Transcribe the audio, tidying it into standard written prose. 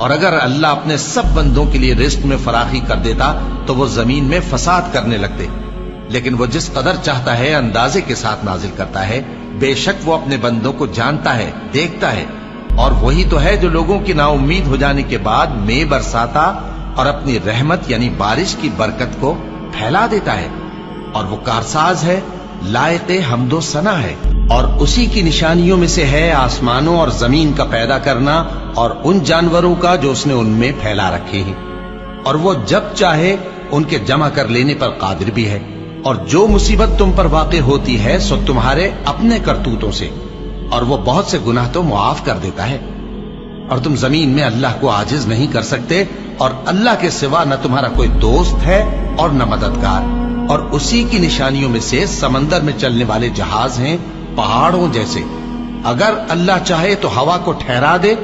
اور اگر اللہ اپنے سب بندوں کے لیے رزق میں فراخی کر دیتا تو وہ زمین میں فساد کرنے لگتے، لیکن وہ جس قدر چاہتا ہے اندازے کے ساتھ نازل کرتا ہے۔ بے شک وہ اپنے بندوں کو جانتا ہے، دیکھتا ہے، اور وہی تو ہے جو لوگوں کی نا امید ہو جانے کے بعد میں برساتا اور اپنی رحمت یعنی بارش کی برکت کو پھیلا دیتا ہے، اور وہ کارساز ہے، لائق حمد و ثنا ہے۔ اور اسی کی نشانیوں میں سے ہے آسمانوں اور زمین کا پیدا کرنا اور ان جانوروں کا جو اس نے ان میں پھیلا رکھے ہیں، اور وہ جب چاہے ان کے جمع کر لینے پر قادر بھی ہے۔ اور جو مصیبت تم پر واقع ہوتی ہے سو تمہارے اپنے کرتوتوں سے، اور وہ بہت سے گناہ تو معاف کر دیتا ہے۔ اور تم زمین میں اللہ کو عاجز نہیں کر سکتے، اور اللہ کے سوا نہ تمہارا کوئی دوست ہے اور نہ مددگار۔ اور اسی کی نشانیوں میں سے سمندر میں چلنے والے جہاز ہیں، پہاڑوں جیسے۔ اگر اللہ چاہے تو ہوا کو ٹھہرا دے